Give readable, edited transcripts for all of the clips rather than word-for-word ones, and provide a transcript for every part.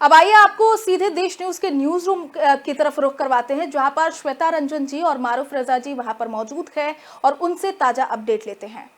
अब आइए आपको सीधे देश न्यूज के न्यूज रूम की तरफ रुख करवाते हैं, जहां पर श्वेता रंजन जी और मारूफ रजा जी वहां पर मौजूद हैं और उनसे ताजा अपडेट लेते हैं।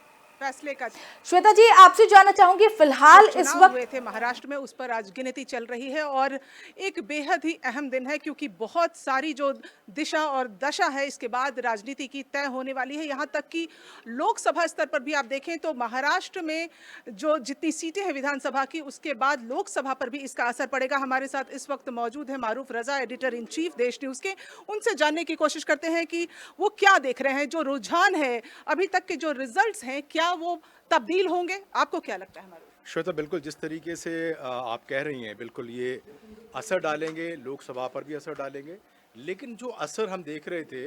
फैसले का श्वेता जी, आपसे जानना चाहूंगी फिलहाल इस चुनाव हुए वक्त। थे महाराष्ट्र में, उस पर आज गिनती चल रही है और एक बेहद ही अहम दिन है क्योंकि बहुत सारी जो दिशा और दशा है इसके बाद राजनीति की तय होने वाली है। यहाँ तक कि लोकसभा स्तर पर भी आप देखें तो महाराष्ट्र में जो जितनी सीटें हैं विधानसभा की, उसके बाद लोकसभा पर भी इसका असर पड़ेगा। हमारे साथ इस वक्त मौजूद है मारूफ रजा, एडिटर इन चीफ देश न्यूज़ के। उनसे जानने की कोशिश करते हैं कि वो क्या देख रहे हैं, जो रुझान है अभी तक के जो रिजल्ट्स हैं क्या वो तब्दील होंगे? आपको क्या लगता है हमारे? श्वेता, बिल्कुल जिस तरीके से आप कह रही हैं, बिल्कुल ये असर डालेंगे, लोकसभा पर भी असर डालेंगे। लेकिन जो असर हम देख रहे थे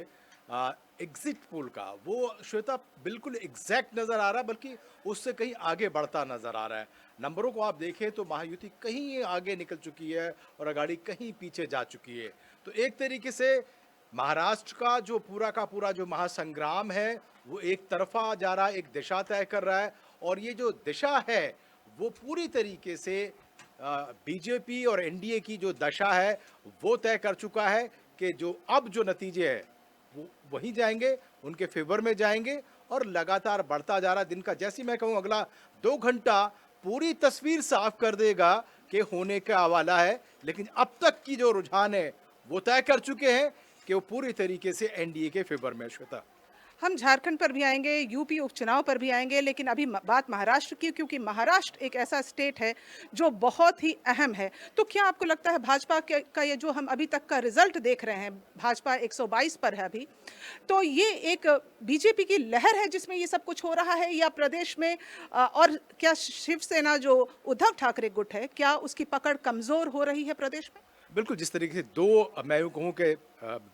एग्जिट पोल का, वो श्वेता बिल्कुल एग्जैक्ट नज़र आ रहा है, बल्कि उससे कहीं आगे बढ़ता नज़र आ रहा है। नंबरों को आप देखें तो महायुति कहीं आगे निकल चुकी है और अगाड़ी कहीं पीछे जा चुकी है। तो एक तरीके से महाराष्ट्र का पूरा जो महासंग्राम है वो एक तरफा जा रहा है, एक दिशा तय कर रहा है। और ये जो दिशा है वो पूरी तरीके से बीजेपी और एनडीए की जो दशा है वो तय कर चुका है कि जो नतीजे हैं वो वहीं जाएंगे, उनके फेवर में जाएंगे और लगातार बढ़ता जा रहा दिन का, जैसे मैं कहूँ अगला 2 घंटा पूरी तस्वीर साफ कर देगा कि होने का वाला है। लेकिन अब तक की जो रुझान है वो तय कर चुके हैं कि वो पूरी तरीके से एनडीए के फेवर में। श्वेता, हम झारखंड पर भी आएंगे, यूपी उपचुनाव पर भी आएंगे, लेकिन अभी बात महाराष्ट्र की, क्योंकि महाराष्ट्र एक ऐसा स्टेट है जो बहुत ही अहम है। तो क्या आपको लगता है भाजपा का ये जो हम अभी तक का रिजल्ट देख रहे हैं, भाजपा 122 पर है अभी, तो ये एक बीजेपी की लहर है जिसमें ये सब कुछ हो रहा है, या प्रदेश में और क्या शिवसेना जो उद्धव ठाकरे गुट है, क्या उसकी पकड़ कमजोर हो रही है प्रदेश में? बिल्कुल जिस तरीके से दो मैं यूँ कहूँ कि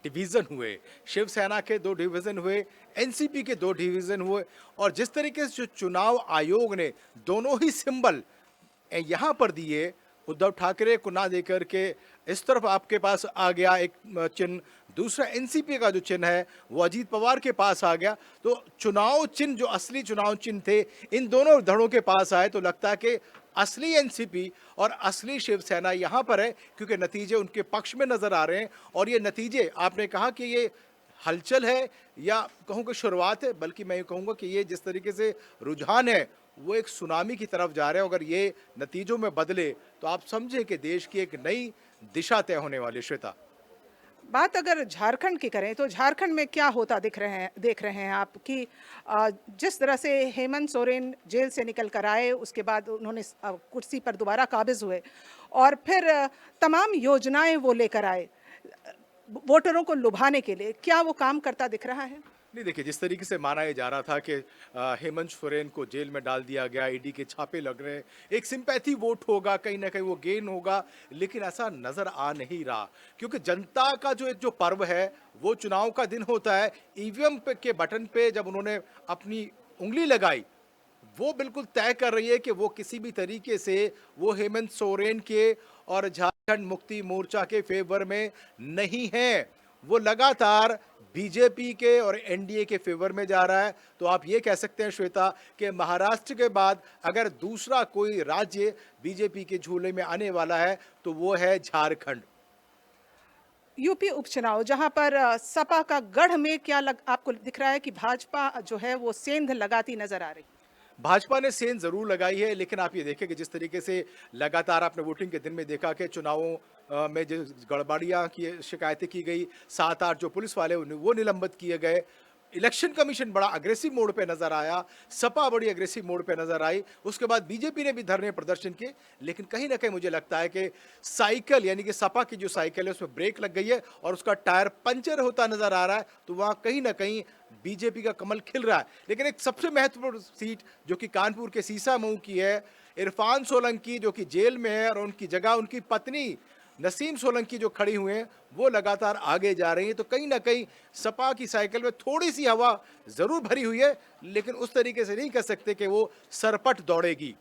डिवीज़न हुए, शिवसेना के 2 डिवीज़न हुए, एनसीपी के 2 डिवीज़न हुए, और जिस तरीके से जो चुनाव आयोग ने दोनों ही सिंबल यहाँ पर दिए, उद्धव ठाकरे को ना देकर के इस तरफ आपके पास आ गया एक चिन्ह, दूसरा एनसीपी का जो चिन्ह है वो अजीत पवार के पास आ गया। तो चुनाव चिन्ह, जो असली चुनाव चिन्ह थे, इन दोनों धड़ों के पास आए, तो लगता है कि असली एनसीपी और असली शिवसेना यहाँ पर है, क्योंकि नतीजे उनके पक्ष में नजर आ रहे हैं। और ये नतीजे, आपने कहा कि ये हलचल है या कहूँ कि शुरुआत है, बल्कि मैं ये कहूँगा कि ये जिस तरीके से रुझान है वो एक सुनामी की तरफ जा रहे हैं। अगर ये नतीजों में बदले तो आप समझे कि देश की एक नई दिशा तय होने वाली। श्वेता, बात अगर झारखंड की करें तो झारखंड में क्या होता देख रहे हैं आप कि जिस तरह से हेमंत सोरेन जेल से निकल कर आए, उसके बाद उन्होंने कुर्सी पर दोबारा काबिज हुए और फिर तमाम योजनाएं वो लेकर आए वोटरों को लुभाने के लिए, क्या वो काम करता दिख रहा है? नहीं, देखिए जिस तरीके से माना ये जा रहा था कि हेमंत सोरेन को जेल में डाल दिया गया, ईडी के छापे लग रहे हैं, एक सिंपैथी वोट होगा, कहीं ना कहीं वो गेन होगा, लेकिन ऐसा नजर आ नहीं रहा। क्योंकि जनता का जो पर्व है वो चुनाव का दिन होता है। ईवीएम के बटन पे जब उन्होंने अपनी उंगली लगाई, वो बिल्कुल तय कर रही है कि वो किसी भी तरीके से वो हेमंत सोरेन के और झारखंड मुक्ति मोर्चा के फेवर में नहीं है। वो लगातार बीजेपी के और एनडीए के फेवर में जा रहा है। तो आप ये कह सकते हैं श्वेता कि महाराष्ट्र के बाद अगर दूसरा कोई राज्य बीजेपी के झूले में आने वाला है तो वो है झारखंड। यूपी उपचुनाव जहां पर सपा का गढ़ में क्या आपको दिख रहा है कि भाजपा जो है वो सेंध लगाती नजर आ रही? भाजपा ने सेंध जरूर लगाई है, लेकिन आप ये देखें कि जिस तरीके से लगातार आपने वोटिंग के दिन में देखा कि चुनावों में जो गड़बड़ियां की शिकायतें की गई, 7-8 जो पुलिस वाले वो निलंबित किए गए, इलेक्शन कमीशन बड़ा अग्रेसिव मोड पे नजर आया, सपा बड़ी अग्रेसिव मोड पे नजर आई, उसके बाद बीजेपी ने भी धरने प्रदर्शन किए। लेकिन कहीं ना कहीं मुझे लगता है कि साइकिल, यानी कि सपा की जो साइकिल है उसमें ब्रेक लग गई है और उसका टायर पंचर होता नजर आ रहा है। तो वहाँ कहीं ना कहीं बीजेपी का कमल खिल रहा है। लेकिन एक सबसे महत्वपूर्ण सीट जो कि कानपुर के सीसामऊ की है, इरफान सोलंकी जो कि जेल में है और उनकी जगह उनकी पत्नी नसीम सोलंकी जो खड़ी हुए हैं वो लगातार आगे जा रही हैं। तो कहीं ना कहीं सपा की साइकिल में थोड़ी सी हवा जरूर भरी हुई है, लेकिन उस तरीके से नहीं कह सकते कि वो सरपट दौड़ेगी।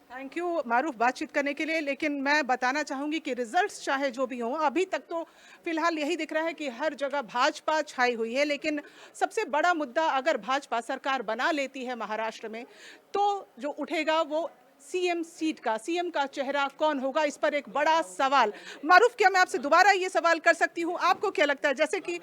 थैंक यू मारूफ बातचीत करने के लिए। लेकिन मैं बताना चाहूंगी कि रिजल्ट्स चाहे जो भी हों, अभी तक तो फिलहाल यही दिख रहा है कि हर जगह भाजपा छाई हुई है। लेकिन सबसे बड़ा मुद्दा, अगर भाजपा सरकार बना लेती है महाराष्ट्र में, तो जो उठेगा वो सीएम सीट का, सीएम का चेहरा कौन होगा, इस पर एक बड़ा सवाल। मारूफ, क्या मैं आपसे दोबारा ये सवाल कर सकती हूँ, आपको क्या लगता है, जैसे कि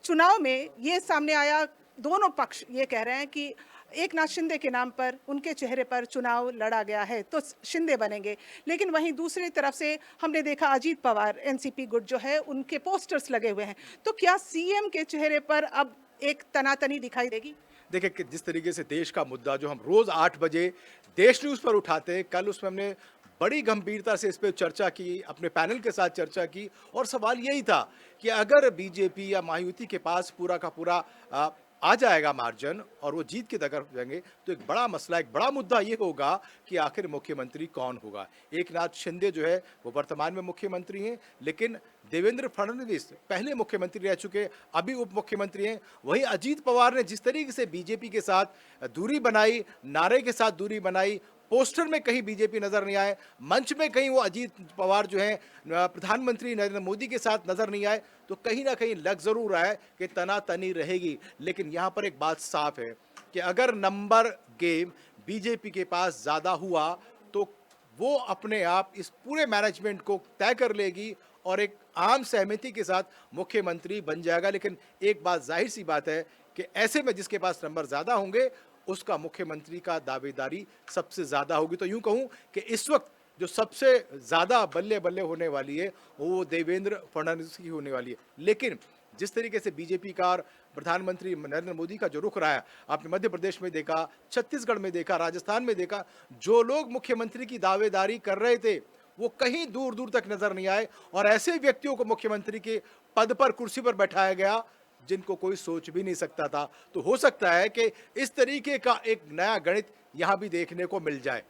चुनाव में ये सामने आया, दोनों पक्ष ये कह रहे हैं कि एक नाथ शिंदे के नाम पर, उनके चेहरे पर चुनाव लड़ा गया है तो शिंदे बनेंगे, लेकिन वहीं दूसरी तरफ से हमने देखा अजीत पवार एनसीपी गुट जो है उनके पोस्टर्स लगे हुए हैं, तो क्या सीएम के चेहरे पर अब एक तनातनी दिखाई देगी? देखिए कि जिस तरीके से देश का मुद्दा जो हम रोज 8 बजे देश न्यूज़ पर उठाते हैं, कल उसमें हमने बड़ी गंभीरता से इस पे चर्चा की, अपने पैनल के साथ चर्चा की, और सवाल यही था कि अगर बीजेपी या महायुति के पास पूरा का पूरा आ जाएगा मार्जिन और वो जीत की तरफ जाएंगे, तो एक बड़ा मसला, एक बड़ा मुद्दा ये होगा कि आखिर मुख्यमंत्री कौन होगा। एक नाथ शिंदे जो है वो वर्तमान में मुख्यमंत्री हैं, लेकिन देवेंद्र फडणवीस पहले मुख्यमंत्री रह चुके, अभी उप मुख्यमंत्री हैं। वहीं अजीत पवार ने जिस तरीके से बीजेपी के साथ दूरी बनाई, नारे के साथ दूरी बनाई, पोस्टर में कहीं बीजेपी नजर नहीं आए, मंच में कहीं वो अजीत पवार जो है प्रधानमंत्री नरेंद्र मोदी के साथ नजर नहीं आए, तो कहीं ना कहीं लग जरूर रहा है कि तनातनी रहेगी। लेकिन यहाँ पर एक बात साफ है कि अगर नंबर गेम बीजेपी के पास ज्यादा हुआ तो वो अपने आप इस पूरे मैनेजमेंट को तय कर लेगी और एक आम सहमति के साथ मुख्यमंत्री बन जाएगा। लेकिन एक बात जाहिर सी बात है कि ऐसे में जिसके पास नंबर ज्यादा होंगे उसका मुख्यमंत्री का दावेदारी सबसे ज्यादा होगी। तो यूं कहूं कि इस वक्त जो सबसे ज्यादा बल्ले बल्ले होने वाली है वो देवेंद्र फडणवीस की होने वाली है। लेकिन जिस तरीके से बीजेपी का और प्रधानमंत्री नरेंद्र मोदी का जो रुख रहा है, आपने मध्य प्रदेश में देखा, छत्तीसगढ़ में देखा, राजस्थान में देखा, जो लोग मुख्यमंत्री की दावेदारी कर रहे थे वो कहीं दूर दूर तक नजर नहीं आए, और ऐसे व्यक्तियों को मुख्यमंत्री के पद पर, कुर्सी पर बैठाया गया जिनको कोई सोच भी नहीं सकता था। तो हो सकता है कि इस तरीके का एक नया गणित यहां भी देखने को मिल जाए।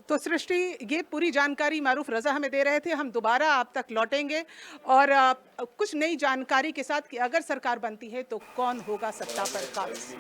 तो सृष्टि, ये पूरी जानकारी मारूफ रजा हमें दे रहे थे, हम दोबारा आप तक लौटेंगे और कुछ नई जानकारी के साथ कि अगर सरकार बनती है तो कौन होगा सत्ता पर काबिज।